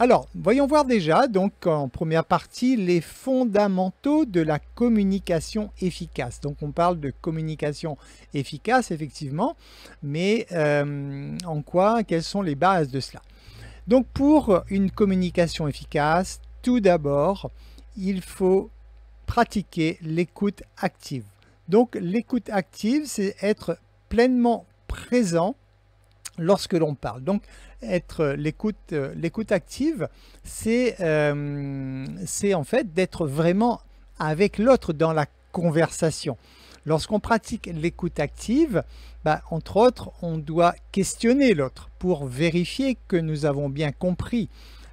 Alors, voyons voir déjà, donc en première partie, les fondamentaux de la communication efficace. Donc, on parle de communication efficace, effectivement, mais en quoi, quelles sont les bases de cela? Donc, pour une communication efficace, tout d'abord, il faut pratiquer l'écoute active. Donc, l'écoute active, c'est être pleinement présent lorsque l'on parle. Donc, être l'écoute active, c'est en fait d'être vraiment avec l'autre dans la conversation. Lorsqu'on pratique l'écoute active, entre autres, on doit questionner l'autre pour vérifier que nous avons bien compris.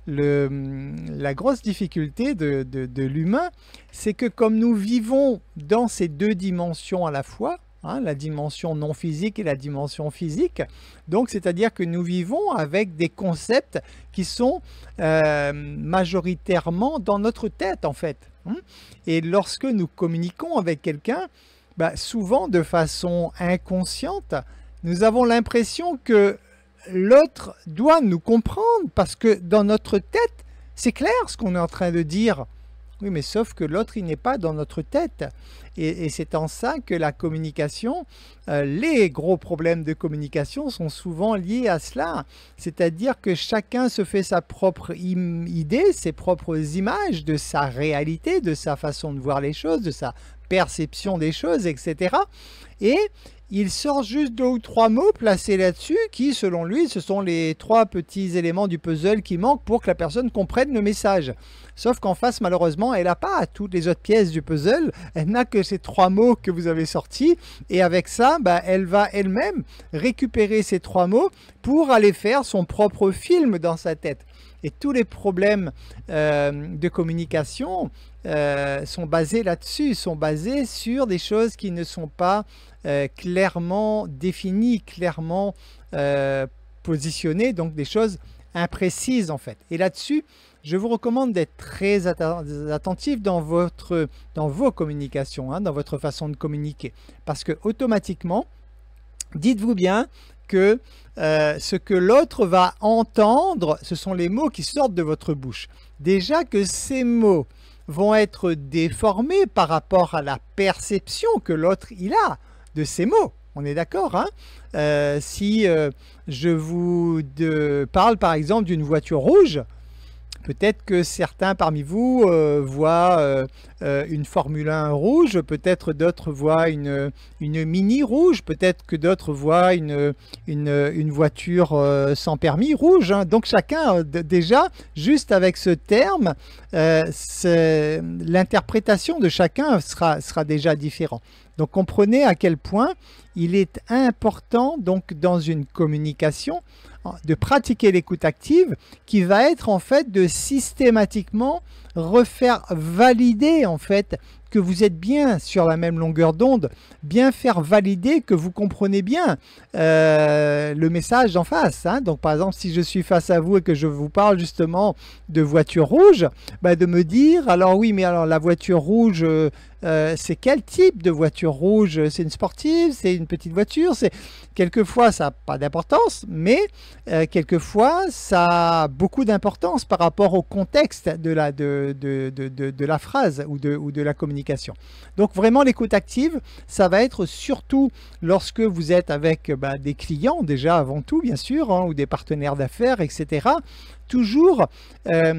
La grosse difficulté de l'humain, c'est que comme nous vivons dans ces deux dimensions à la fois, la dimension non physique et la dimension physique. Donc, c'est-à-dire que nous vivons avec des concepts qui sont majoritairement dans notre tête, en fait. Et lorsque nous communiquons avec quelqu'un, souvent de façon inconsciente, nous avons l'impression que l'autre doit nous comprendre parce que dans notre tête, c'est clair ce qu'on est en train de dire. Oui, mais sauf que l'autre, il n'est pas dans notre tête. Et c'est en ça que la communication, les gros problèmes de communication sont souvent liés à cela. C'est-à-dire que chacun se fait sa propre idée, ses propres images de sa réalité, de sa façon de voir les choses, de sa perception des choses, etc. Et il sort juste 2 ou 3 mots placés là-dessus qui, selon lui, ce sont les 3 petits éléments du puzzle qui manquent pour que la personne comprenne le message. Sauf qu'en face, malheureusement, elle n'a pas toutes les autres pièces du puzzle, elle n'a que ces 3 mots que vous avez sortis, et avec ça, elle va elle-même récupérer ces 3 mots pour aller faire son propre film dans sa tête. Et tous les problèmes de communication sont basés là-dessus, sont basés sur des choses qui ne sont pas clairement définies, clairement positionnées, donc des choses imprécises en fait. Et là-dessus, je vous recommande d'être très attentif dans vos communications, dans votre façon de communiquer. Parce que automatiquement, dites-vous bien que ce que l'autre va entendre, ce sont les mots qui sortent de votre bouche. Déjà que ces mots vont être déformés par rapport à la perception que l'autre il a de ces mots. On est d'accord, hein? Si je vous parle par exemple d'une voiture rouge, peut-être que certains parmi vous voient une Formule 1 rouge, peut-être d'autres voient une Mini rouge, peut-être que d'autres voient une voiture sans permis rouge. Donc chacun, déjà, juste avec ce terme, l'interprétation de chacun sera déjà différente. Donc comprenez à quel point il est important donc dans une communication de pratiquer l'écoute active qui va être en fait de systématiquement refaire valider en fait que vous êtes bien sur la même longueur d'onde, bien faire valider que vous comprenez bien le message d'en face. Donc par exemple, si je suis face à vous et que je vous parle justement de voiture rouge, de me dire, alors oui, mais alors la voiture rouge, c'est quel type de voiture rouge? C'est une sportive? C'est une petite voiture? Quelquefois, ça n'a pas d'importance, mais quelquefois, ça a beaucoup d'importance par rapport au contexte de la phrase ou de la communication. Donc vraiment l'écoute active, ça va être surtout lorsque vous êtes avec des clients déjà avant tout bien sûr, ou des partenaires d'affaires, etc. Toujours et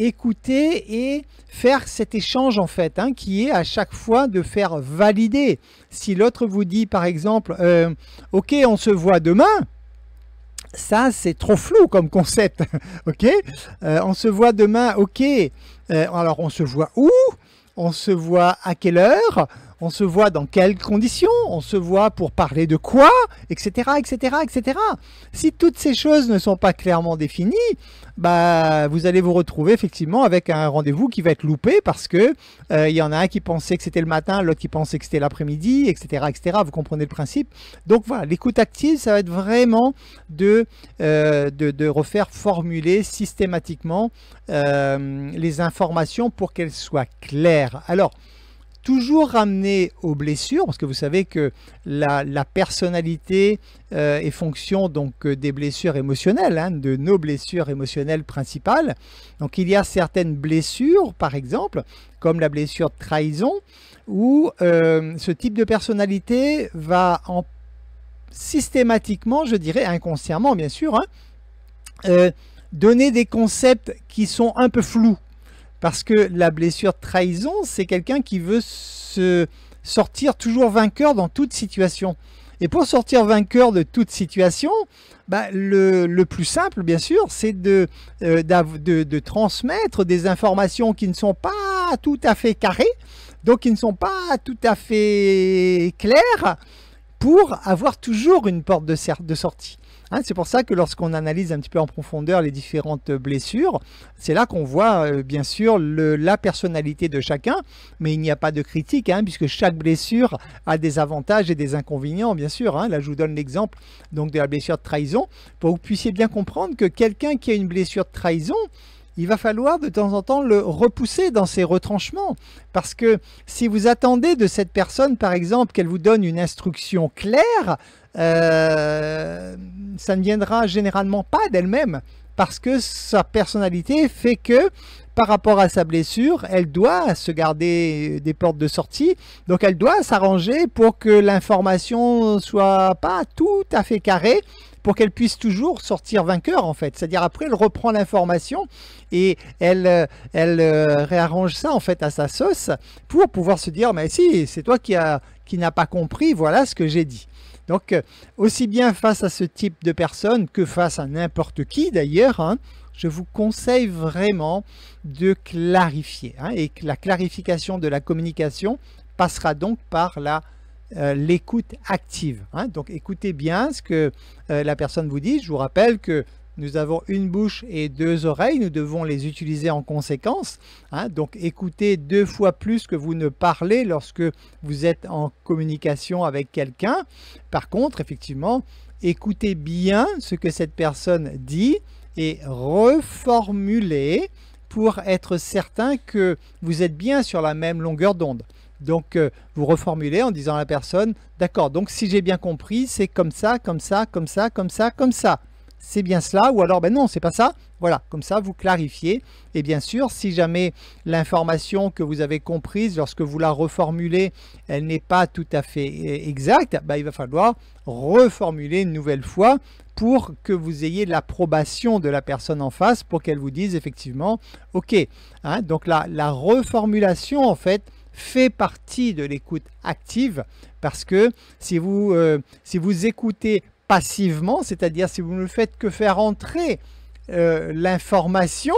écouter et faire cet échange en fait, qui est à chaque fois de faire valider. Si l'autre vous dit par exemple ok on se voit demain, ça c'est trop flou comme concept. Ok, on se voit demain, ok, alors on se voit où, on se voit à quelle heure, on se voit dans quelles conditions, on se voit pour parler de quoi, etc., etc., etc. Si toutes ces choses ne sont pas clairement définies, vous allez vous retrouver effectivement avec un rendez-vous qui va être loupé parce que il y en a un qui pensait que c'était le matin, l'autre qui pensait que c'était l'après-midi, etc., etc. Vous comprenez le principe. Donc voilà, l'écoute active, ça va être vraiment de refaire formuler systématiquement les informations pour qu'elles soient claires. Alors, toujours ramener aux blessures, parce que vous savez que la personnalité est fonction donc des blessures émotionnelles, hein, de nos blessures émotionnelles principales. Donc il y a certaines blessures, par exemple, comme la blessure de trahison, où ce type de personnalité va systématiquement, je dirais inconsciemment bien sûr, hein, donner des concepts qui sont un peu flous. Parce que la blessure de trahison, c'est quelqu'un qui veut se sortir toujours vainqueur dans toute situation. Et pour sortir vainqueur de toute situation, le plus simple, bien sûr, c'est de transmettre des informations qui ne sont pas tout à fait carrées, donc qui ne sont pas tout à fait claires, pour avoir toujours une porte de sortie. Hein, c'est pour ça que lorsqu'on analyse un petit peu en profondeur les différentes blessures, c'est là qu'on voit bien sûr la personnalité de chacun, mais il n'y a pas de critique, hein, puisque chaque blessure a des avantages et des inconvénients, bien sûr. Hein. Là, je vous donne l'exemple donc de la blessure de trahison, pour que vous puissiez bien comprendre que quelqu'un qui a une blessure de trahison, il va falloir de temps en temps le repousser dans ses retranchements. Parce que si vous attendez de cette personne, par exemple, qu'elle vous donne une instruction claire, ça ne viendra généralement pas d'elle-même. Parce que sa personnalité fait que, par rapport à sa blessure, elle doit se garder des portes de sortie. Donc elle doit s'arranger pour que l'information ne soit pas tout à fait carrée, pour qu'elle puisse toujours sortir vainqueur en fait. C'est-à-dire après elle reprend l'information et elle réarrange ça en fait à sa sauce pour pouvoir se dire mais si c'est toi qui n'as pas compris, voilà ce que j'ai dit. Donc aussi bien face à ce type de personne que face à n'importe qui d'ailleurs, hein, je vous conseille vraiment de clarifier, hein, et que la clarification de la communication passera donc par l'écoute active. Hein. Donc écoutez bien ce que la personne vous dit. Je vous rappelle que nous avons une bouche et deux oreilles, nous devons les utiliser en conséquence. Hein. Donc écoutez 2 fois plus que vous ne parlez lorsque vous êtes en communication avec quelqu'un. Par contre, effectivement, écoutez bien ce que cette personne dit et reformulez pour être certain que vous êtes bien sur la même longueur d'onde. Donc, vous reformulez en disant à la personne, d'accord, donc si j'ai bien compris, c'est comme ça, comme ça, comme ça, comme ça, comme ça. C'est bien cela, ou alors, ben non, c'est pas ça. Voilà, comme ça, vous clarifiez. Et bien sûr, si jamais l'information que vous avez comprise, lorsque vous la reformulez, elle n'est pas tout à fait exacte, ben, il va falloir reformuler une nouvelle fois pour que vous ayez l'approbation de la personne en face, pour qu'elle vous dise effectivement, ok. Hein, donc, la reformulation, en fait, fait partie de l'écoute active, parce que si vous écoutez passivement, c'est-à-dire si vous ne faites que faire entrer l'information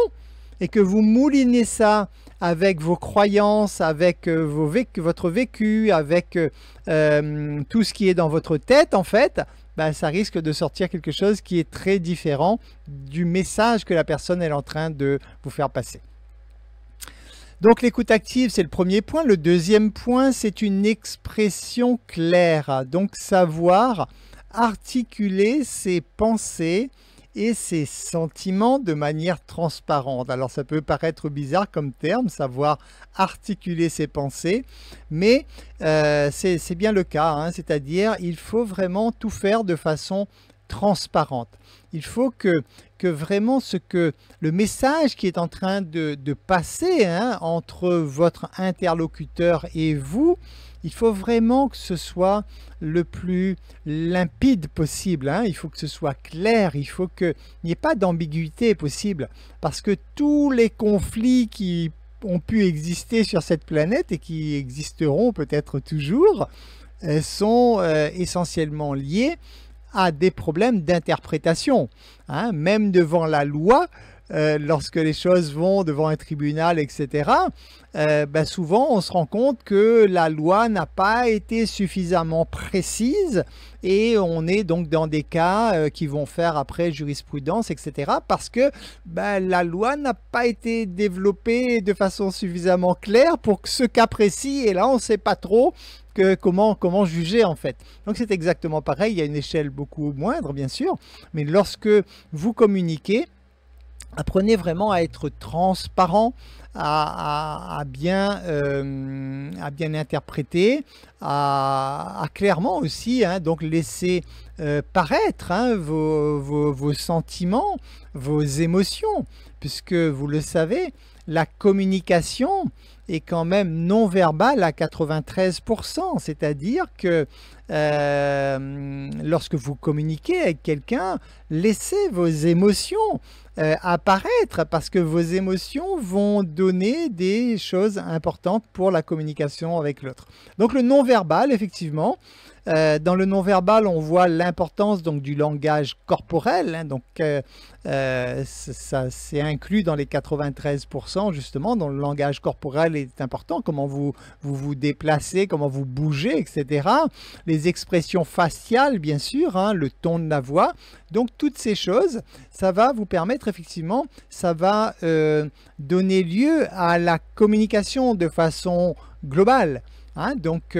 et que vous moulinez ça avec vos croyances, avec votre vécu, avec tout ce qui est dans votre tête en fait, ben, ça risque de sortir quelque chose qui est très différent du message que la personne est en train de vous faire passer. Donc l'écoute active, c'est le premier point. Le deuxième point, c'est une expression claire. Donc savoir articuler ses pensées et ses sentiments de manière transparente. Alors ça peut paraître bizarre comme terme, savoir articuler ses pensées, mais c'est bien le cas, hein. C'est-à-dire il faut vraiment tout faire de façon transparente. Il faut que vraiment le message qui est en train de passer, hein, entre votre interlocuteur et vous, il faut vraiment que ce soit le plus limpide possible. Hein. Il faut que ce soit clair, il faut qu'il n'y ait pas d'ambiguïté possible. Parce que tous les conflits qui ont pu exister sur cette planète et qui existeront peut-être toujours, sont essentiellement liés à des problèmes d'interprétation. Hein, même devant la loi, lorsque les choses vont devant un tribunal, etc., ben souvent on se rend compte que la loi n'a pas été suffisamment précise et on est donc dans des cas qui vont faire après jurisprudence, etc., parce que ben, la loi n'a pas été développée de façon suffisamment claire pour que ce cas précis, et là on ne sait pas trop comment juger en fait. Donc c'est exactement pareil, il y a une échelle beaucoup moindre bien sûr, mais lorsque vous communiquez, apprenez vraiment à être transparent, à bien interpréter, à clairement aussi hein, donc laisser paraître hein, vos sentiments, vos émotions, puisque vous le savez, la communication est quand même non verbale à 93%, c'est-à-dire que lorsque vous communiquez avec quelqu'un, laissez vos émotions apparaître parce que vos émotions vont donner des choses importantes pour la communication avec l'autre. Donc le non-verbal, effectivement, dans le non-verbal, on voit l'importance donc du langage corporel, hein, donc ça c'est inclus dans les 93% justement, dont le langage corporel est important, comment vous déplacez, comment vous bougez, etc. Les expressions faciales, bien sûr, hein, le ton de la voix. Donc toutes ces choses, ça va vous permettre effectivement, ça va donner lieu à la communication de façon globale. Hein, donc,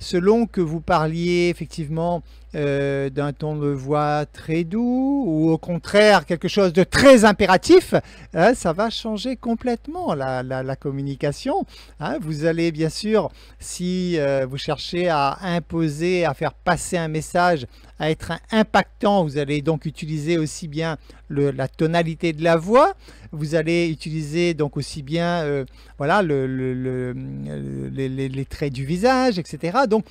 selon que vous parliez effectivement d'un ton de voix très doux ou au contraire quelque chose de très impératif, hein, ça va changer complètement la communication. Hein. Vous allez bien sûr, si vous cherchez à imposer, à faire passer un message, à être impactant, vous allez donc utiliser aussi bien la tonalité de la voix, vous allez utiliser donc aussi bien voilà, les traits du visage, etc. Donc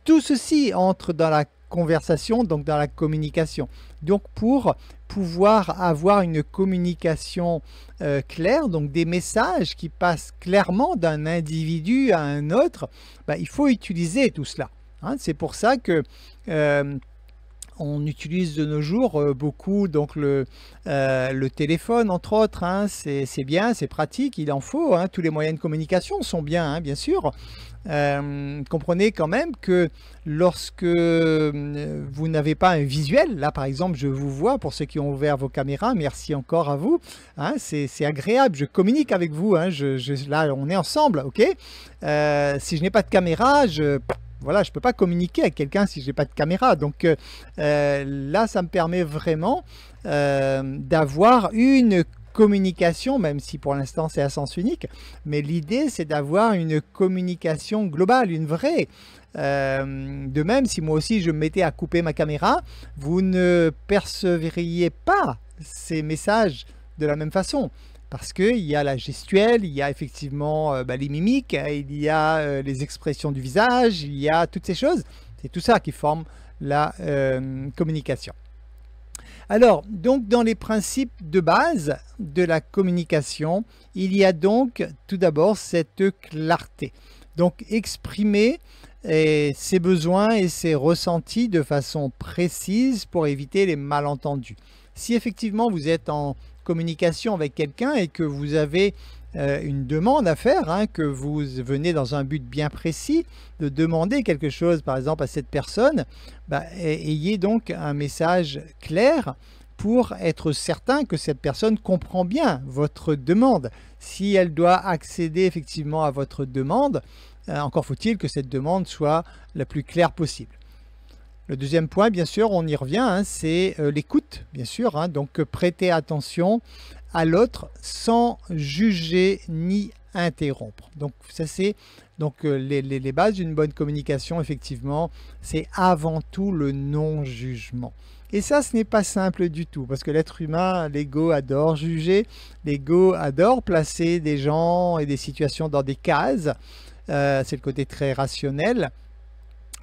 tout ceci entre dans la conversation, donc dans la communication. Donc pour pouvoir avoir une communication claire, donc des messages qui passent clairement d'un individu à un autre, ben, il faut utiliser tout cela. Hein. C'est pour ça que on utilise de nos jours beaucoup donc le téléphone entre autres, hein, c'est bien, c'est pratique, il en faut, hein, tous les moyens de communication sont bien, hein, bien sûr. Comprenez quand même que lorsque vous n'avez pas un visuel, là par exemple je vous vois, pour ceux qui ont ouvert vos caméras, merci encore à vous, hein, c'est agréable, je communique avec vous, hein, là on est ensemble, ok. Si je n'ai pas de caméra, voilà, je ne peux pas communiquer avec quelqu'un si je n'ai pas de caméra. Donc là, ça me permet vraiment d'avoir une communication, même si pour l'instant c'est à sens unique, mais l'idée c'est d'avoir une communication globale, une vraie. De même, si moi aussi je me mettais à couper ma caméra, vous ne percevriez pas ces messages de la même façon. Parce qu'il y a la gestuelle, il y a effectivement les mimiques, il y a les expressions du visage, il y a toutes ces choses. C'est tout ça qui forme la communication. Alors, donc dans les principes de base de la communication, il y a donc tout d'abord cette clarté. Donc exprimer ses besoins et ses ressentis de façon précise pour éviter les malentendus. Si effectivement vous êtes en communication avec quelqu'un et que vous avez une demande à faire, hein, que vous venez dans un but bien précis de demander quelque chose par exemple à cette personne, bah, ayez donc un message clair pour être certain que cette personne comprend bien votre demande. Si elle doit accéder effectivement à votre demande, encore faut-il que cette demande soit la plus claire possible. Le deuxième point, bien sûr, on y revient, hein, c'est l'écoute, bien sûr. Hein, donc, prêter attention à l'autre sans juger ni interrompre. Donc, ça, c'est donc les bases d'une bonne communication, effectivement, c'est avant tout le non-jugement. Et ça, ce n'est pas simple du tout, parce que l'être humain, l'ego adore juger, l'ego adore placer des gens et des situations dans des cases. C'est le côté très rationnel.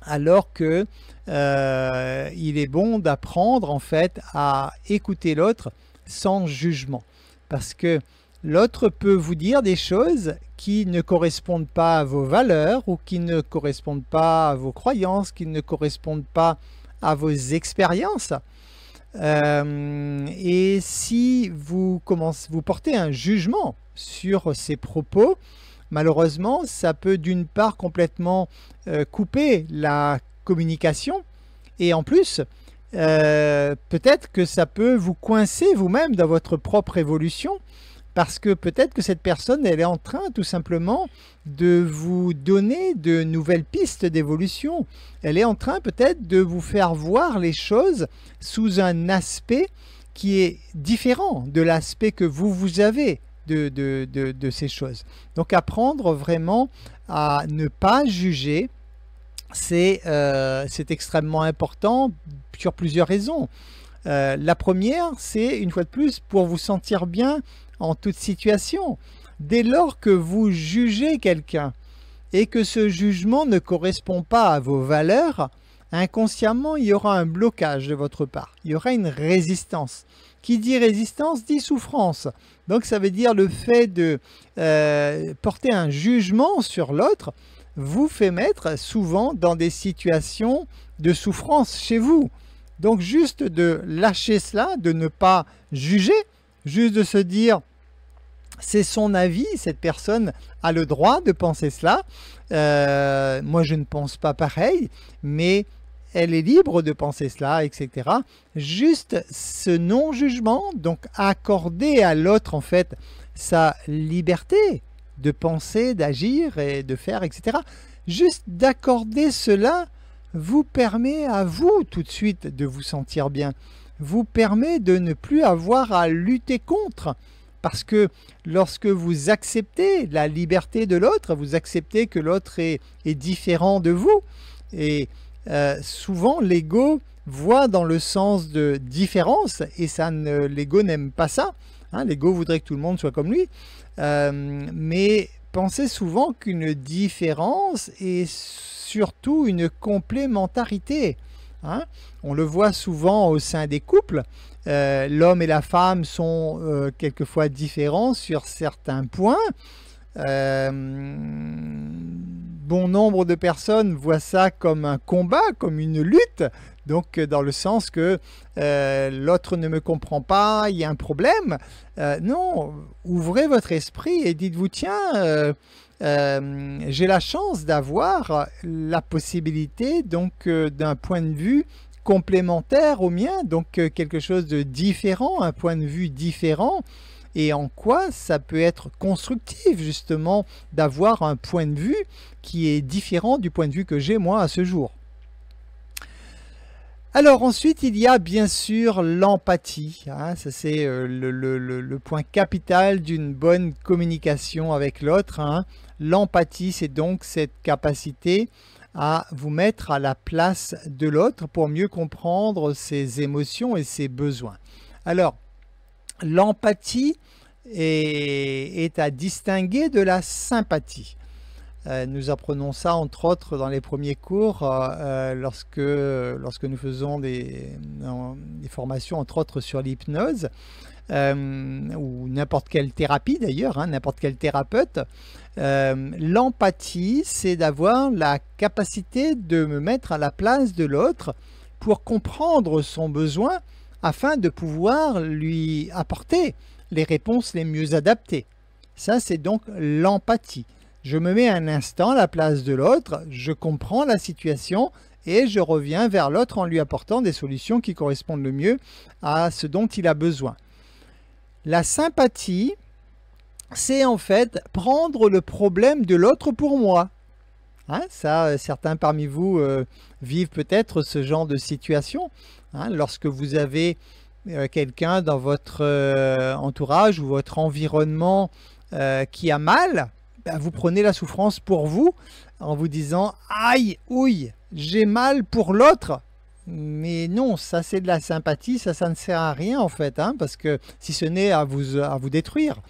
Alors que il est bon d'apprendre en fait à écouter l'autre sans jugement. Parce que l'autre peut vous dire des choses qui ne correspondent pas à vos valeurs ou qui ne correspondent pas à vos croyances, qui ne correspondent pas à vos expériences. Et si vous portez un jugement sur ces propos, malheureusement, ça peut d'une part complètement couper la communication et en plus, peut-être que ça peut vous coincer vous-même dans votre propre évolution parce que peut-être que cette personne, elle est en train tout simplement de vous donner de nouvelles pistes d'évolution. Elle est en train peut-être de vous faire voir les choses sous un aspect qui est différent de l'aspect que vous avez de ces choses. Donc apprendre vraiment à ne pas juger, c'est extrêmement important sur plusieurs raisons. La première, c'est une fois de plus pour vous sentir bien en toute situation. Dès lors que vous jugez quelqu'un et que ce jugement ne correspond pas à vos valeurs, inconsciemment, il y aura un blocage de votre part. Il y aura une résistance. Qui dit résistance dit souffrance. Donc ça veut dire le fait de porter un jugement sur l'autre vous fait mettre souvent dans des situations de souffrance chez vous. Donc juste de lâcher cela, de ne pas juger, juste de se dire c'est son avis, cette personne a le droit de penser cela. Moi je ne pense pas pareil, mais elle est libre de penser cela, etc. Juste ce non-jugement, donc accorder à l'autre en fait sa liberté de penser, d'agir et de faire, etc. Juste d'accorder cela vous permet à vous tout de suite de vous sentir bien, vous permet de ne plus avoir à lutter contre. Parce que lorsque vous acceptez la liberté de l'autre, vous acceptez que l'autre est différent de vous, et souvent l'ego voit dans le sens de différence, et l'ego n'aime pas ça, hein, l'ego voudrait que tout le monde soit comme lui, mais pensez souvent qu'une différence est surtout une complémentarité. Hein? On le voit souvent au sein des couples, l'homme et la femme sont quelquefois différents sur certains points. Bon nombre de personnes voient ça comme un combat, comme une lutte, donc dans le sens que l'autre ne me comprend pas, il y a un problème. Non, ouvrez votre esprit et dites-vous, tiens, j'ai la chance d'avoir la possibilité donc d'un point de vue complémentaire au mien, donc quelque chose de différent, un point de vue différent, et en quoi ça peut être constructif justement d'avoir un point de vue qui est différent du point de vue que j'ai moi à ce jour. Alors ensuite, il y a bien sûr l'empathie. Hein, ça c'est le point capital d'une bonne communication avec l'autre. Hein. L'empathie, c'est donc cette capacité à vous mettre à la place de l'autre pour mieux comprendre ses émotions et ses besoins. Alors, l'empathie est à distinguer de la sympathie. Nous apprenons ça entre autres dans les premiers cours lorsque nous faisons des formations entre autres sur l'hypnose ou n'importe quelle thérapie d'ailleurs, hein, n'importe quel thérapeute. L'empathie, c'est d'avoir la capacité de me mettre à la place de l'autre pour comprendre son besoin afin de pouvoir lui apporter les réponses les mieux adaptées. Ça, c'est donc l'empathie. Je me mets un instant à la place de l'autre, je comprends la situation et je reviens vers l'autre en lui apportant des solutions qui correspondent le mieux à ce dont il a besoin. La sympathie, c'est en fait prendre le problème de l'autre pour moi. Hein, ça, certains parmi vous vivent peut-être ce genre de situation. Hein, lorsque vous avez quelqu'un dans votre entourage ou votre environnement qui a mal, ben, vous prenez la souffrance pour vous en vous disant « Aïe, ouille, j'ai mal pour l'autre ». Mais non, ça c'est de la sympathie, ça ne sert à rien en fait, hein, parce que si ce n'est à vous détruire.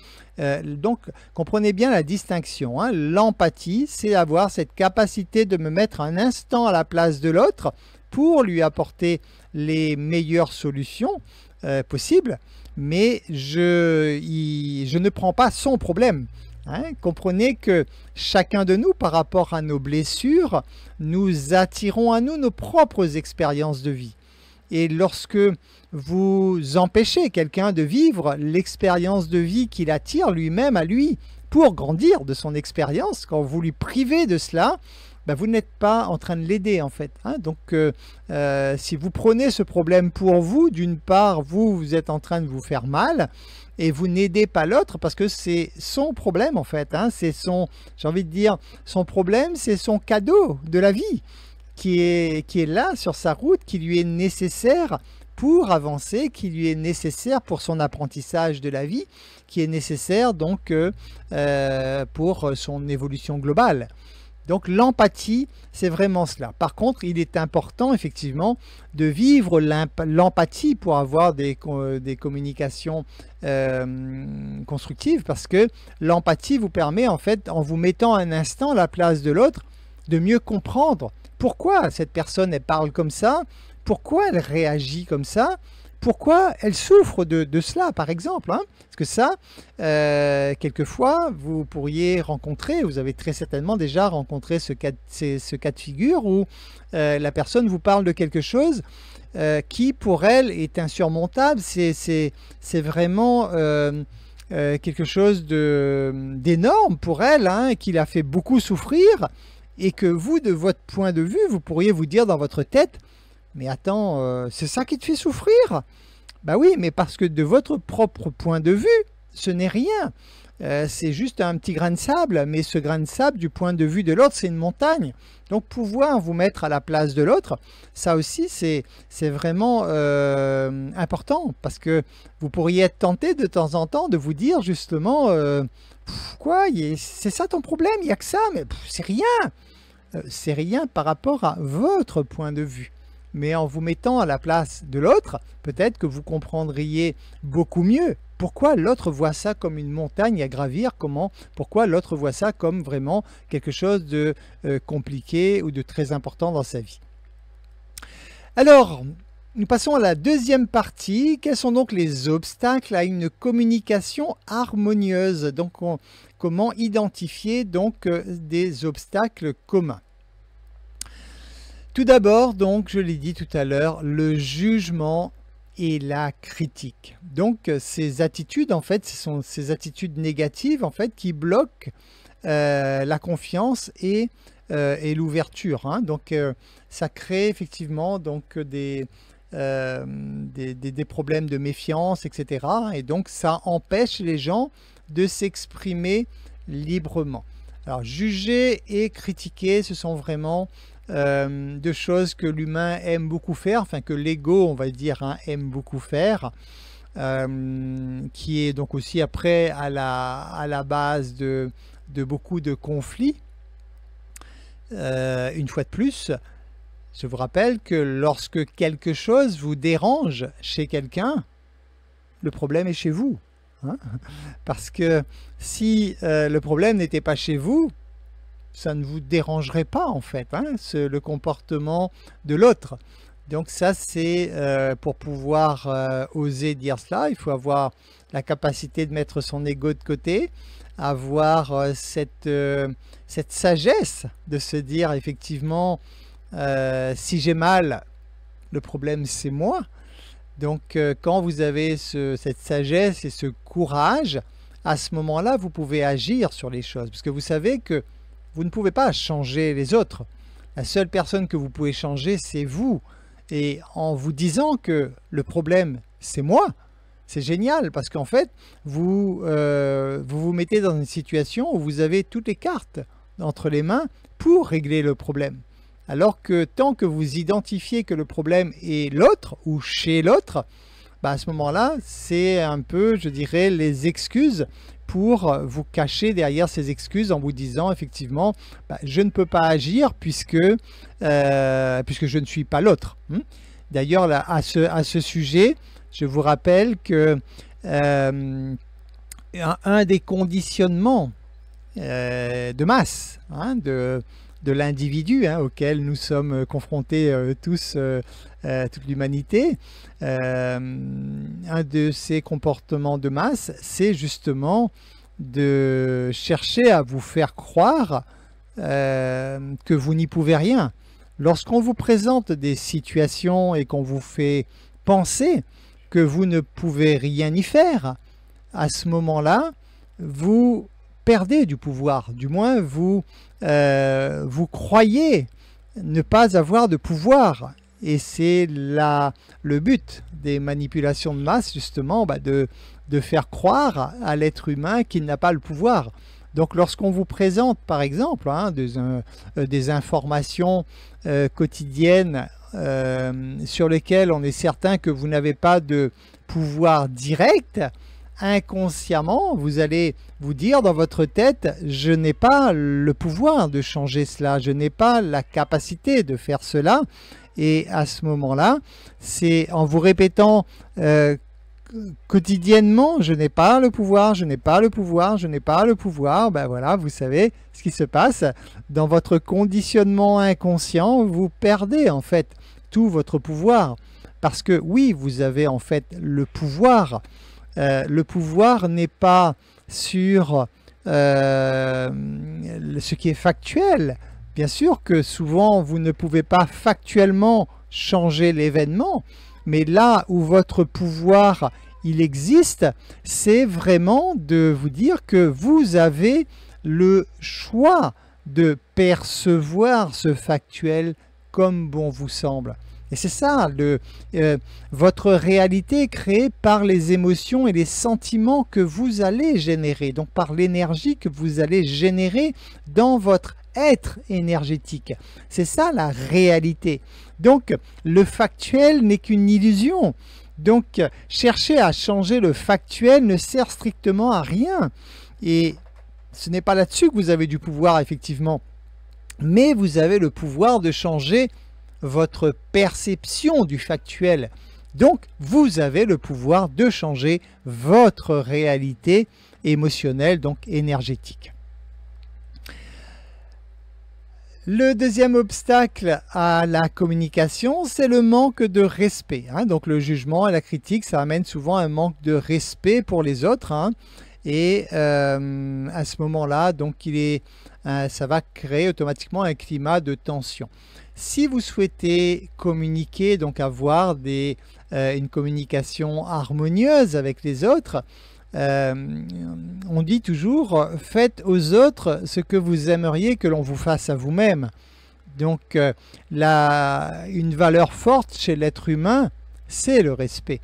Donc comprenez bien la distinction. Hein. L'empathie, c'est avoir cette capacité de me mettre un instant à la place de l'autre pour lui apporter les meilleures solutions possibles, mais je ne prends pas son problème. Hein, comprenez que chacun de nous, par rapport à nos blessures, nous attirons à nous nos propres expériences de vie. Et lorsque vous empêchez quelqu'un de vivre l'expérience de vie qu'il attire lui-même à lui pour grandir de son expérience, quand vous lui privez de cela, ben vous n'êtes pas en train de l'aider en fait. Hein. Donc si vous prenez ce problème pour vous, d'une part, vous êtes en train de vous faire mal, et vous n'aidez pas l'autre parce que c'est son problème en fait, hein, c'est j'ai envie de dire, son problème, c'est son cadeau de la vie qui est là sur sa route, qui lui est nécessaire pour avancer, qui lui est nécessaire pour son apprentissage de la vie, qui est nécessaire donc pour son évolution globale. Donc l'empathie, c'est vraiment cela. Par contre, il est important effectivement de vivre l'empathie pour avoir des communications constructives, parce que l'empathie vous permet en fait, en vous mettant un instant à la place de l'autre, de mieux comprendre pourquoi cette personne elle parle comme ça, pourquoi elle réagit comme ça, pourquoi elle souffre de cela, par exemple. Hein. Parce que ça, quelquefois, vous pourriez rencontrer, vous avez très certainement déjà rencontré ce cas de figure où la personne vous parle de quelque chose qui, pour elle, est insurmontable. C'est vraiment quelque chose d'énorme pour elle, hein, qui l'a fait beaucoup souffrir, et que vous, de votre point de vue, vous pourriez vous dire dans votre tête, mais attends, c'est ça qui te fait souffrir? Bah oui, mais parce que de votre propre point de vue, ce n'est rien. C'est juste un petit grain de sable, mais ce grain de sable, du point de vue de l'autre, c'est une montagne. Donc pouvoir vous mettre à la place de l'autre, ça aussi, c'est vraiment important, parce que vous pourriez être tenté de temps en temps de vous dire justement, quoi, c'est ça ton problème, il n'y a que ça, mais c'est rien. C'est rien par rapport à votre point de vue. Mais en vous mettant à la place de l'autre, peut-être que vous comprendriez beaucoup mieux pourquoi l'autre voit ça comme une montagne à gravir, pourquoi l'autre voit ça comme vraiment quelque chose de compliqué ou de très important dans sa vie. Alors, nous passons à la deuxième partie. Quels sont donc les obstacles à une communication harmonieuse? Donc, comment identifier donc des obstacles communs? Tout d'abord, donc, je l'ai dit tout à l'heure, le jugement et la critique. Donc, ces attitudes, en fait, ce sont ces attitudes négatives, en fait, qui bloquent la confiance et l'ouverture. Hein. Donc, ça crée effectivement donc des problèmes de méfiance, etc. Et donc, ça empêche les gens de s'exprimer librement. Alors, juger et critiquer, ce sont vraiment deux choses que l'humain aime beaucoup faire, enfin que l'ego, on va dire, hein, aime beaucoup faire, qui est donc aussi après à la base de beaucoup de conflits. Une fois de plus, je vous rappelle que lorsque quelque chose vous dérange chez quelqu'un, le problème est chez vous. Hein? Parce que si le problème n'était pas chez vous, ça ne vous dérangerait pas en fait, hein, le comportement de l'autre. Donc ça, c'est pour pouvoir oser dire cela, il faut avoir la capacité de mettre son ego de côté, avoir cette sagesse de se dire effectivement, si j'ai mal, le problème c'est moi. Donc quand vous avez cette sagesse et ce courage, à ce moment-là, vous pouvez agir sur les choses, parce que vous savez que vous ne pouvez pas changer les autres. La seule personne que vous pouvez changer, c'est vous. Et en vous disant que le problème, c'est moi, c'est génial, parce qu'en fait, vous vous mettez dans une situation où vous avez toutes les cartes entre les mains pour régler le problème. Alors que tant que vous identifiez que le problème est l'autre ou chez l'autre, bah à ce moment-là, c'est un peu, je dirais, les excuses pour vous cacher derrière ces excuses en vous disant effectivement, bah, je ne peux pas agir puisque je ne suis pas l'autre. D'ailleurs, à ce sujet, je vous rappelle que un des conditionnements de masse, hein, de l'individu, hein, auquel nous sommes confrontés tous, toute l'humanité, un de ces comportements de masse, c'est justement de chercher à vous faire croire que vous n'y pouvez rien. Lorsqu'on vous présente des situations et qu'on vous fait penser que vous ne pouvez rien y faire, à ce moment-là, vous perdez du pouvoir. Du moins, vous croyez ne pas avoir de pouvoir. Et c'est le but des manipulations de masse, justement, bah, de faire croire à l'être humain qu'il n'a pas le pouvoir. Donc lorsqu'on vous présente, par exemple, hein, des informations quotidiennes sur lesquels on est certain que vous n'avez pas de pouvoir direct, inconsciemment, vous allez vous dire dans votre tête, je n'ai pas le pouvoir de changer cela, je n'ai pas la capacité de faire cela. Et à ce moment-là, c'est en vous répétant quotidiennement, je n'ai pas le pouvoir, je n'ai pas le pouvoir, je n'ai pas le pouvoir, ben voilà, vous savez ce qui se passe. Dans votre conditionnement inconscient, vous perdez en fait tout votre pouvoir. Parce que oui, vous avez en fait le pouvoir. Le pouvoir n'est pas sur ce qui est factuel. Bien sûr que souvent, vous ne pouvez pas factuellement changer l'événement, mais là où votre pouvoir il existe, c'est vraiment de vous dire que vous avez le choix de percevoir ce factuel comme bon vous semble. Et c'est ça, votre réalité est créée par les émotions et les sentiments que vous allez générer, donc par l'énergie que vous allez générer dans votre être énergétique. C'est ça la réalité. Donc le factuel n'est qu'une illusion. Donc chercher à changer le factuel ne sert strictement à rien. Et ce n'est pas là-dessus que vous avez du pouvoir effectivement. Mais vous avez le pouvoir de changer votre perception du factuel. Donc vous avez le pouvoir de changer votre réalité émotionnelle, donc énergétique. Le deuxième obstacle à la communication, c'est le manque de respect. Donc le jugement et la critique, ça amène souvent un manque de respect pour les autres. Et à ce moment-là, donc ça va créer automatiquement un climat de tension. Si vous souhaitez communiquer, donc avoir une communication harmonieuse avec les autres, on dit toujours « faites aux autres ce que vous aimeriez que l'on vous fasse à vous-même ». Donc une valeur forte chez l'être humain, c'est le respect.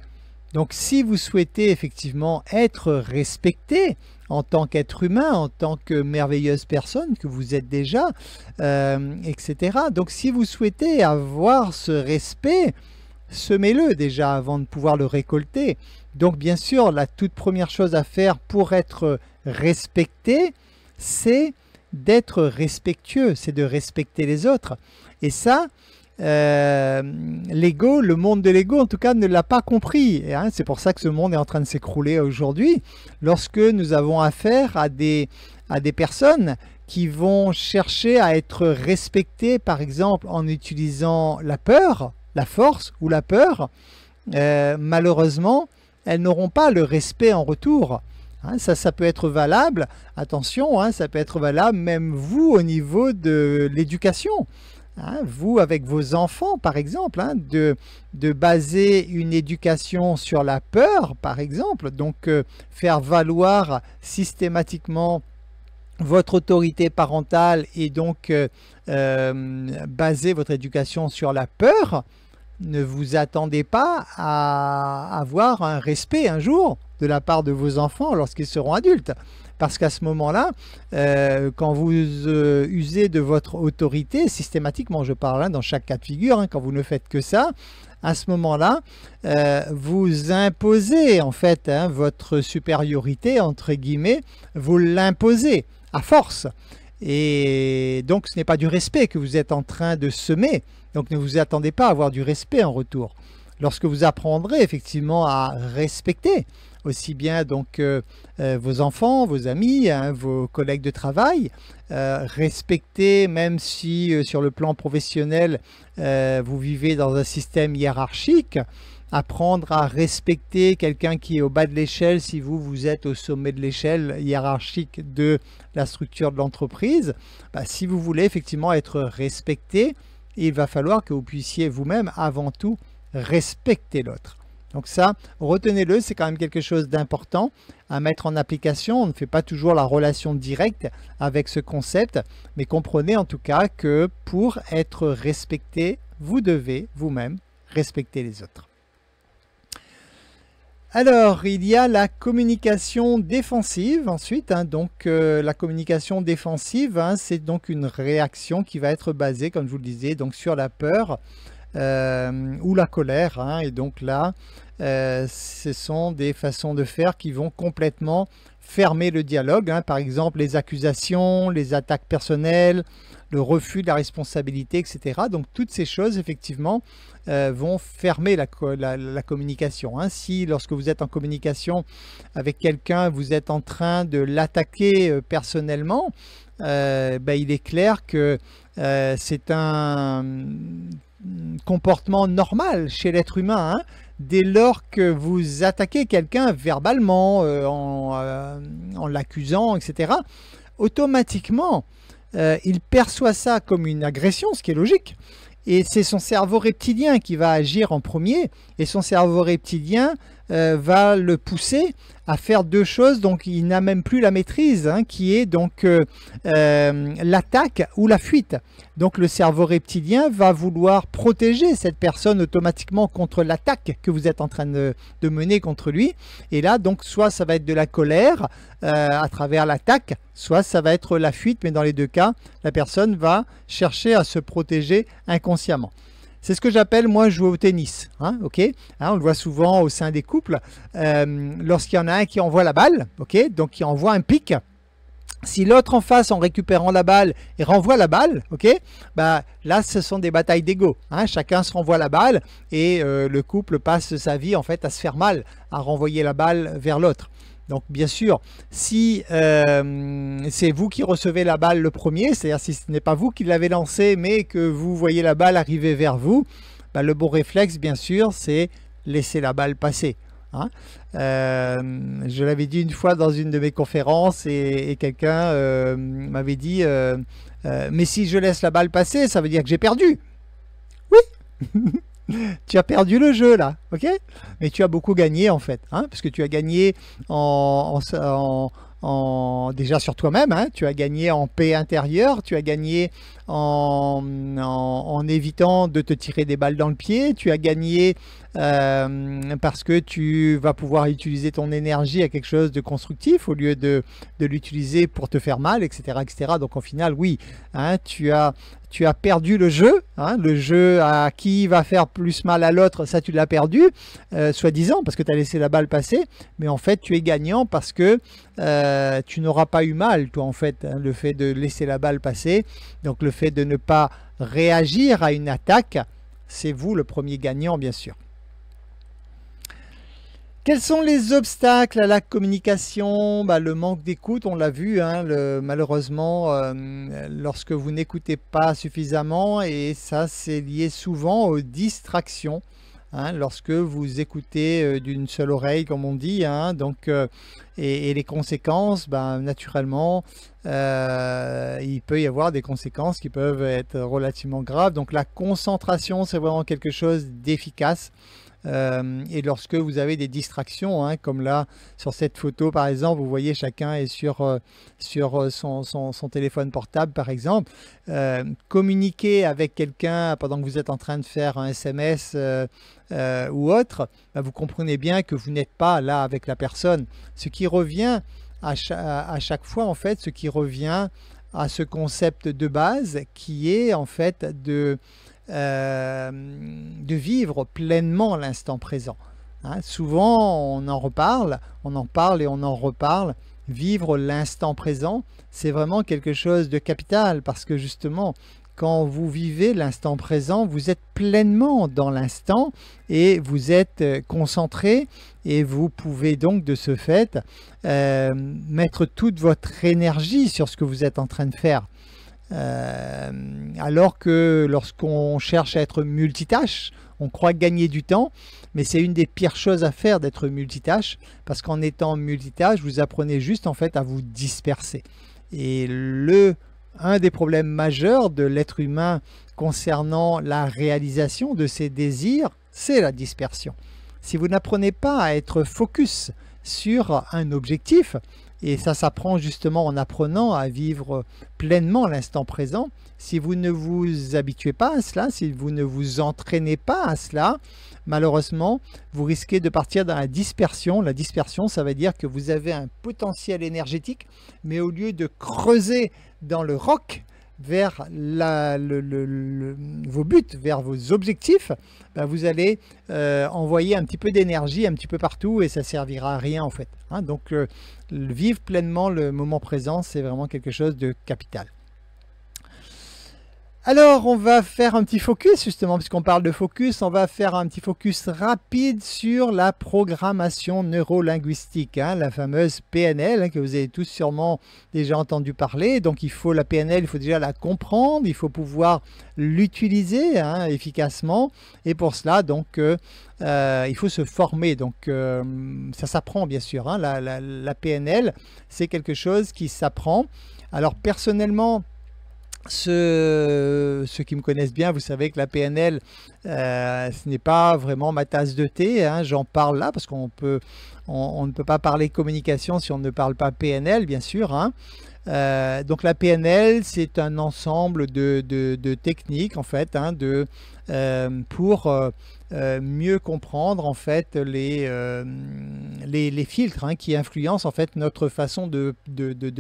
Donc si vous souhaitez effectivement être respecté en tant qu'être humain, en tant que merveilleuse personne que vous êtes déjà, etc. Donc si vous souhaitez avoir ce respect, semez-le déjà avant de pouvoir le récolter. Donc bien sûr, la toute première chose à faire pour être respecté, c'est d'être respectueux, c'est de respecter les autres. Et ça, l'ego, le monde de l'ego en tout cas ne l'a pas compris. C'est pour ça que ce monde est en train de s'écrouler aujourd'hui. Lorsque nous avons affaire à des personnes qui vont chercher à être respectées, par exemple en utilisant la peur, la force ou la peur, malheureusement, elles n'auront pas le respect en retour. Ça peut être valable, attention, ça peut être valable même vous au niveau de l'éducation. Vous, avec vos enfants, par exemple, de baser une éducation sur la peur, par exemple, donc faire valoir systématiquement votre autorité parentale et donc baser votre éducation sur la peur, ne vous attendez pas à avoir un respect un jour de la part de vos enfants lorsqu'ils seront adultes. Parce qu'à ce moment-là, quand vous usez de votre autorité, systématiquement je parle dans chaque cas de figure, quand vous ne faites que ça, à ce moment-là, vous imposez en fait votre supériorité, entre guillemets, vous l'imposez à force. Et donc ce n'est pas du respect que vous êtes en train de semer, donc ne vous attendez pas à avoir du respect en retour. Lorsque vous apprendrez effectivement à respecter aussi bien donc vos enfants, vos amis, vos collègues de travail, respecter même si sur le plan professionnel vous vivez dans un système hiérarchique, apprendre à respecter quelqu'un qui est au bas de l'échelle si vous êtes au sommet de l'échelle hiérarchique de la structure de l'entreprise. Si vous voulez effectivement être respecté, il va falloir que vous puissiez vous-même avant tout respecter l'autre. Donc ça, retenez-le, c'est quand même quelque chose d'important à mettre en application. On ne fait pas toujours la relation directe avec ce concept, mais comprenez en tout cas que pour être respecté, vous devez vous-même respecter les autres. Alors, il y a la communication défensive ensuite. Donc, la communication défensive, c'est donc une réaction qui va être basée, comme je vous le disais, donc sur la peur. ou la colère, hein. Et donc là, ce sont des façons de faire qui vont complètement fermer le dialogue, hein. Par exemple, les accusations, les attaques personnelles, le refus de la responsabilité, etc. Donc toutes ces choses, effectivement, vont fermer la communication, hein. Si lorsque vous êtes en communication avec quelqu'un, vous êtes en train de l'attaquer personnellement, il est clair que c'est un comportement normal chez l'être humain, hein. Dès lors que vous attaquez quelqu'un verbalement, en l'accusant, etc., automatiquement, il perçoit ça comme une agression, ce qui est logique. Et c'est son cerveau reptilien qui va agir en premier, et son cerveau reptilien va le pousser à faire deux choses dont il n'a même plus la maîtrise, hein, qui est donc l'attaque ou la fuite. Donc le cerveau reptilien va vouloir protéger cette personne automatiquement contre l'attaque que vous êtes en train de mener contre lui. Et là, donc, soit ça va être de la colère à travers l'attaque, soit ça va être la fuite, mais dans les deux cas, la personne va chercher à se protéger inconsciemment. C'est ce que j'appelle, moi, jouer au tennis, hein, ok, hein, on le voit souvent au sein des couples, lorsqu'il y en a un qui envoie la balle, ok, donc qui envoie un pic. Si l'autre en face, en récupérant la balle, et renvoie la balle, ok, là, ce sont des batailles d'ego, hein, chacun se renvoie la balle, et le couple passe sa vie, en fait, à se faire mal, à renvoyer la balle vers l'autre. Donc, bien sûr, si c'est vous qui recevez la balle le premier, c'est-à-dire si ce n'est pas vous qui l'avez lancée, mais que vous voyez la balle arriver vers vous, le bon réflexe, bien sûr, c'est laisser la balle passer, hein. Je l'avais dit une fois dans une de mes conférences, et quelqu'un m'avait dit mais si je laisse la balle passer, ça veut dire que j'ai perdu. Oui. Tu as perdu le jeu là, ok? Mais tu as beaucoup gagné en fait, hein, parce que tu as gagné déjà sur toi-même, hein, tu as gagné en paix intérieure, tu as gagné en évitant de te tirer des balles dans le pied, tu as gagné parce que tu vas pouvoir utiliser ton énergie à quelque chose de constructif au lieu de l'utiliser pour te faire mal, etc., etc. Donc au final, oui, hein, tu as perdu le jeu, hein, le jeu à qui va faire plus mal à l'autre, ça tu l'as perdu, soi-disant, parce que tu as laissé la balle passer, mais en fait tu es gagnant parce que tu n'auras pas eu mal, toi en fait, hein, le fait de laisser la balle passer, donc le fait de ne pas réagir à une attaque, c'est vous le premier gagnant, bien sûr. Quels sont les obstacles à la communication? Le manque d'écoute, on l'a vu, hein, malheureusement, lorsque vous n'écoutez pas suffisamment, et ça c'est lié souvent aux distractions, hein, lorsque vous écoutez d'une seule oreille, comme on dit, hein, donc, et les conséquences, naturellement, il peut y avoir des conséquences qui peuvent être relativement graves. Donc la concentration, c'est vraiment quelque chose d'efficace. Et lorsque vous avez des distractions, hein, comme là sur cette photo par exemple, vous voyez chacun est sur son téléphone portable par exemple, communiquer avec quelqu'un pendant que vous êtes en train de faire un SMS ou autre, vous comprenez bien que vous n'êtes pas là avec la personne. Ce qui revient à chaque fois, en fait, ce qui revient à ce concept de base qui est en fait de vivre pleinement l'instant présent, hein. Souvent on en parle et on en reparle. Vivre l'instant présent, c'est vraiment quelque chose de capital, parce que justement quand vous vivez l'instant présent, vous êtes pleinement dans l'instant et vous êtes concentré, et vous pouvez donc de ce fait mettre toute votre énergie sur ce que vous êtes en train de faire. Alors que lorsqu'on cherche à être multitâche, on croit gagner du temps, mais c'est une des pires choses à faire d'être multitâche, parce qu'en étant multitâche, vous apprenez juste en fait à vous disperser. Et un des problèmes majeurs de l'être humain concernant la réalisation de ses désirs, c'est la dispersion. Si vous n'apprenez pas à être focus sur un objectif, et ça s'apprend justement en apprenant à vivre pleinement l'instant présent, si vous ne vous habituez pas à cela, si vous ne vous entraînez pas à cela, malheureusement, vous risquez de partir dans la dispersion. La dispersion, ça veut dire que vous avez un potentiel énergétique, mais au lieu de creuser dans le roc, vers vos buts, vers vos objectifs, ben vous allez envoyer un petit peu d'énergie un petit peu partout et ça servira à rien en fait. Hein. Donc vivre pleinement le moment présent, c'est vraiment quelque chose de capital. Alors, on va faire un petit focus, justement, puisqu'on parle de focus, on va faire un petit focus rapide sur la programmation neurolinguistique, hein, la fameuse PNL, hein, que vous avez tous sûrement déjà entendu parler. Donc, la PNL, il faut déjà la comprendre, il faut pouvoir l'utiliser hein, efficacement. Et pour cela, donc, il faut se former. Donc, ça s'apprend, bien sûr. Hein, la PNL, c'est quelque chose qui s'apprend. Alors, personnellement, ceux qui me connaissent bien, vous savez que la PNL, ce n'est pas vraiment ma tasse de thé. Hein, j'en parle là parce on ne peut pas parler communication si on ne parle pas PNL, bien sûr. Hein. Donc la PNL, c'est un ensemble de techniques en fait, hein, pour mieux comprendre en fait les filtres hein, qui influencent en fait notre façon de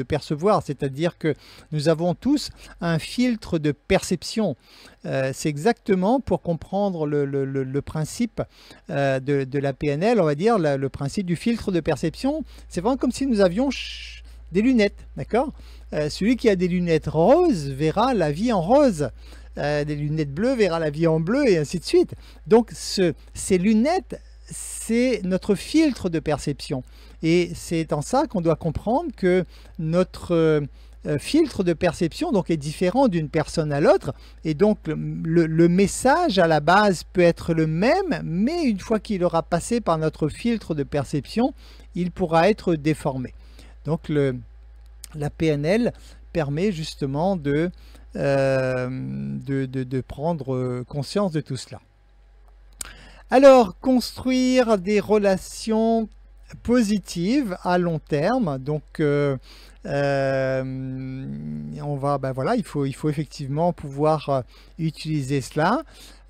percevoir. C'est-à-dire que nous avons tous un filtre de perception. C'est exactement pour comprendre le principe de la PNL, on va dire, le principe du filtre de perception. C'est vraiment comme si nous avions des lunettes, d'accord? Celui qui a des lunettes roses verra la vie en rose. Des lunettes bleues verra la vie en bleu et ainsi de suite. Donc ces lunettes, c'est notre filtre de perception. Et c'est en ça qu'on doit comprendre que notre filtre de perception donc, est différent d'une personne à l'autre. Et donc le message à la base peut être le même, mais une fois qu'il aura passé par notre filtre de perception, il pourra être déformé. Donc la PNL permet justement de prendre conscience de tout cela. Alors, construire des relations positives à long terme. Donc, voilà, il faut effectivement pouvoir utiliser cela.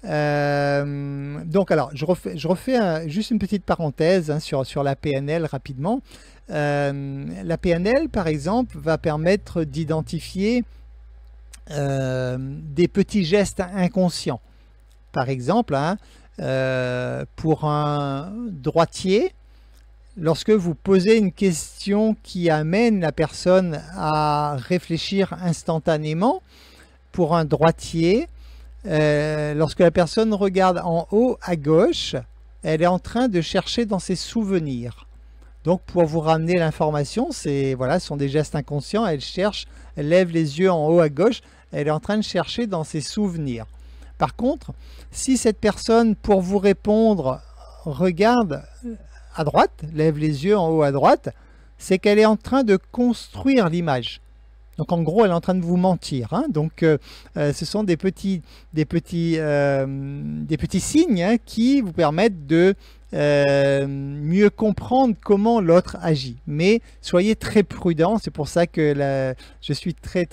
Donc, alors, je refais juste une petite parenthèse hein, sur la PNL rapidement. La PNL, par exemple, va permettre d'identifier des petits gestes inconscients. Par exemple, hein, pour un droitier, lorsque vous posez une question qui amène la personne à réfléchir instantanément, pour un droitier, lorsque la personne regarde en haut à gauche, elle est en train de chercher dans ses souvenirs. Donc pour vous ramener l'information, voilà, ce sont des gestes inconscients, elle cherche, elle lève les yeux en haut à gauche, elle est en train de chercher dans ses souvenirs. Par contre, si cette personne, pour vous répondre, regarde à droite, lève les yeux en haut à droite, c'est qu'elle est en train de construire l'image. Donc en gros, elle est en train de vous mentir. Hein. Donc ce sont des petits signes hein, qui vous permettent de mieux comprendre comment l'autre agit. Mais soyez très prudent, c'est pour ça que je suis très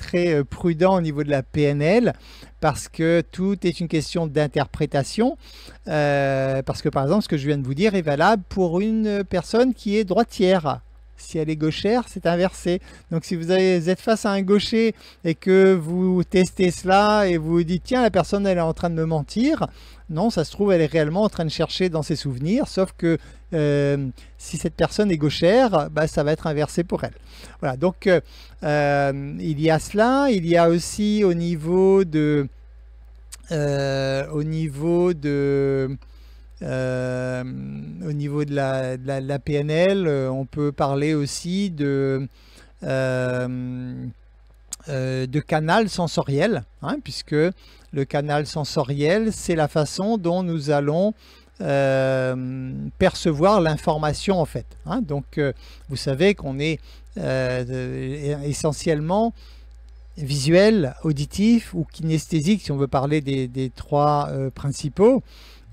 prudent au niveau de la PNL, parce que tout est une question d'interprétation, parce que par exemple ce que je viens de vous dire est valable pour une personne qui est droitière. Si elle est gauchère, c'est inversé. Donc si vous êtes face à un gaucher et que vous testez cela et vous vous dites tiens, la personne elle est en train de me mentir, non, ça se trouve elle est réellement en train de chercher dans ses souvenirs, sauf que si cette personne est gauchère, bah, ça va être inversé pour elle. Voilà, donc il y a cela, il y a aussi au niveau de la PNL, on peut parler aussi de canal sensoriel, hein, puisque le canal sensoriel, c'est la façon dont nous allons percevoir l'information en fait. Hein. Donc, vous savez qu'on est essentiellement visuel, auditif ou kinesthésique, si on veut parler des trois principaux.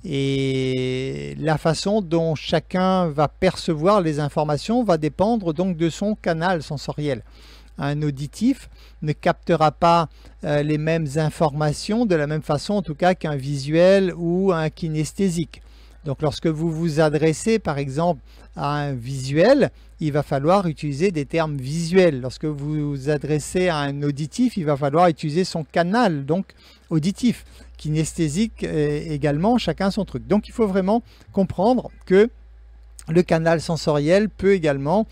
Et la façon dont chacun va percevoir les informations va dépendre donc de son canal sensoriel. Un auditif ne captera pas les mêmes informations de la même façon en tout cas qu'un visuel ou un kinesthésique. Donc lorsque vous vous adressez par exemple à un visuel, il va falloir utiliser des termes visuels. Lorsque vous vous adressez à un auditif, il va falloir utiliser son canal donc auditif. Kinesthésique également, chacun son truc. Donc il faut vraiment comprendre que le canal sensoriel peut également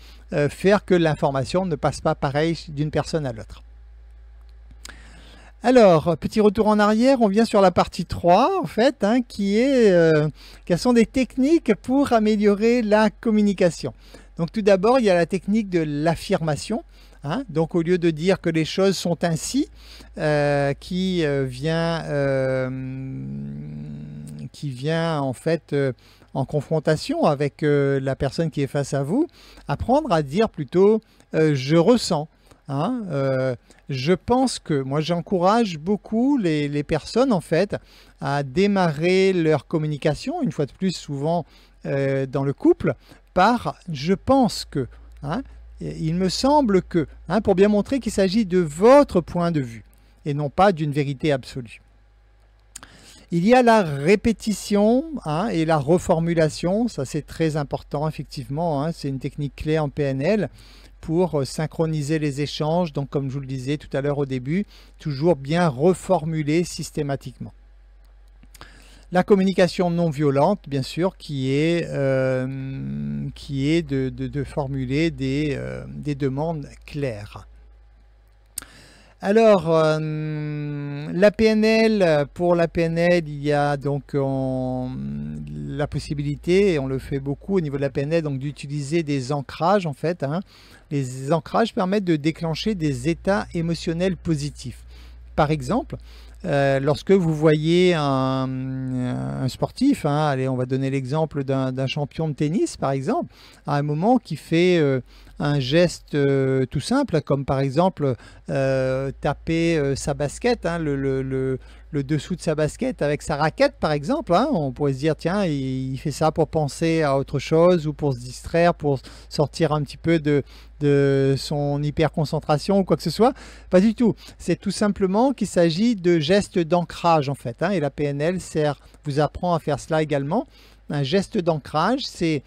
faire que l'information ne passe pas pareil d'une personne à l'autre. Alors, petit retour en arrière, on vient sur la partie 3, en fait, hein, qui est quelles sont des techniques pour améliorer la communication. Donc tout d'abord, il y a la technique de l'affirmation. Hein, donc au lieu de dire que les choses sont ainsi, qui vient en fait en confrontation avec la personne qui est face à vous, apprendre à dire plutôt je ressens. Hein, je pense que, moi j'encourage beaucoup les personnes en fait à démarrer leur communication, une fois de plus souvent dans le couple, par je pense que. Hein, il me semble que, hein, pour bien montrer qu'il s'agit de votre point de vue et non pas d'une vérité absolue. Il y a la répétition hein, et la reformulation, ça c'est très important effectivement, hein, c'est une technique clé en PNL pour synchroniser les échanges, donc comme je vous le disais tout à l'heure au début, toujours bien reformuler systématiquement. La communication non violente, bien sûr, qui est de formuler des demandes claires. Alors, la PNL, pour la PNL, il y a donc la possibilité, et on le fait beaucoup au niveau de la PNL, donc d'utiliser des ancrages en fait. Hein. Les ancrages permettent de déclencher des états émotionnels positifs. Par exemple, lorsque vous voyez un sportif, hein, allez, on va donner l'exemple d'un champion de tennis par exemple, à un moment qui fait un geste tout simple, comme par exemple taper sa basket, hein, le dessous de sa basket avec sa raquette par exemple, hein, on pourrait se dire tiens il fait ça pour penser à autre chose ou pour se distraire, pour sortir un petit peu de son hyper concentration ou quoi que ce soit. Pas du tout, c'est tout simplement qu'il s'agit de gestes d'ancrage en fait, hein, et la PNL vous apprend à faire cela également. Un geste d'ancrage, c'est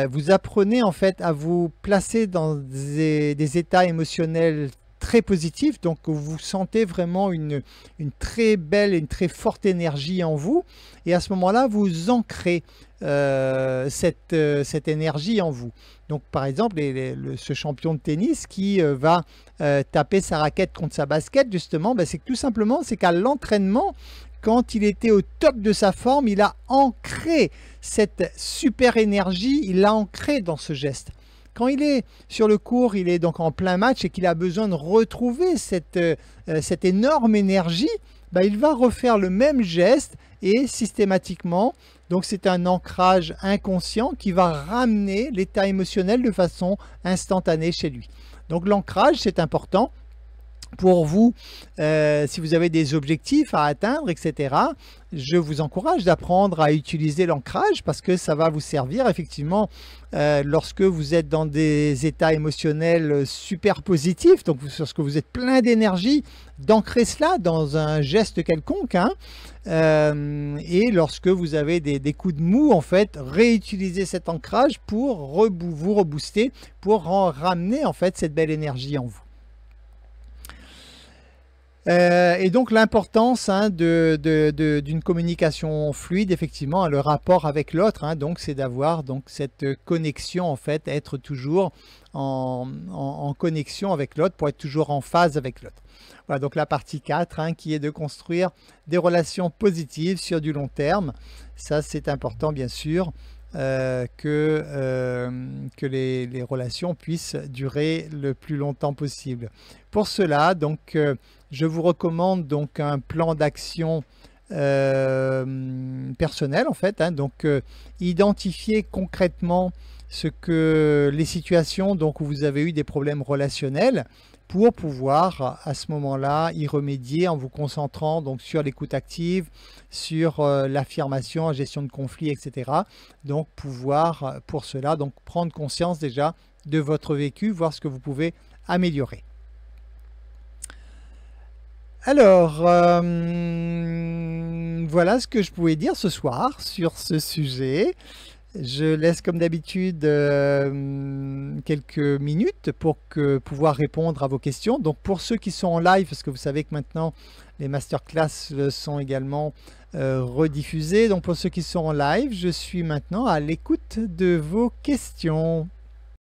vous apprenez en fait à vous placer dans des états émotionnels très positifs, donc vous sentez vraiment une très belle et une très forte énergie en vous, et à ce moment-là vous ancrez cette énergie en vous. Donc par exemple ce champion de tennis qui va taper sa raquette contre sa basket justement, ben, c'est tout simplement c'est qu'à l'entraînement, quand il était au top de sa forme, il a ancré cette super énergie, il l'a ancré dans ce geste. Quand il est sur le court, il est donc en plein match et qu'il a besoin de retrouver cette énorme énergie, bah, il va refaire le même geste et systématiquement, donc c'est un ancrage inconscient qui va ramener l'état émotionnel de façon instantanée chez lui. Donc l'ancrage, c'est important. Pour vous, si vous avez des objectifs à atteindre, etc., je vous encourage d'apprendre à utiliser l'ancrage parce que ça va vous servir effectivement lorsque vous êtes dans des états émotionnels super positifs, donc lorsque vous êtes plein d'énergie, d'ancrer cela dans un geste quelconque, hein, et lorsque vous avez des coups de mou, en fait, réutiliser cet ancrage pour vous rebooster, pour ramener en fait cette belle énergie en vous. Et donc l'importance hein, d'une communication fluide, effectivement, hein, le rapport avec l'autre, hein, donc c'est d'avoir donc cette connexion en fait, être toujours en connexion avec l'autre pour être toujours en phase avec l'autre. Voilà donc la partie 4 hein, qui est de construire des relations positives sur du long terme. Ça c'est important bien sûr. Que les relations puissent durer le plus longtemps possible. Pour cela, donc, je vous recommande donc un plan d'action personnel en fait. Hein, donc, identifier concrètement les situations donc, où vous avez eu des problèmes relationnels pour pouvoir à ce moment-là y remédier en vous concentrant donc sur l'écoute active, sur l'affirmation, la gestion de conflits, etc. Donc pouvoir pour cela donc prendre conscience déjà de votre vécu, voir ce que vous pouvez améliorer. Alors, voilà ce que je pouvais dire ce soir sur ce sujet. Je laisse comme d'habitude quelques minutes pour pouvoir répondre à vos questions. Donc pour ceux qui sont en live, parce que vous savez que maintenant les masterclass sont également rediffusés. Donc pour ceux qui sont en live, je suis maintenant à l'écoute de vos questions.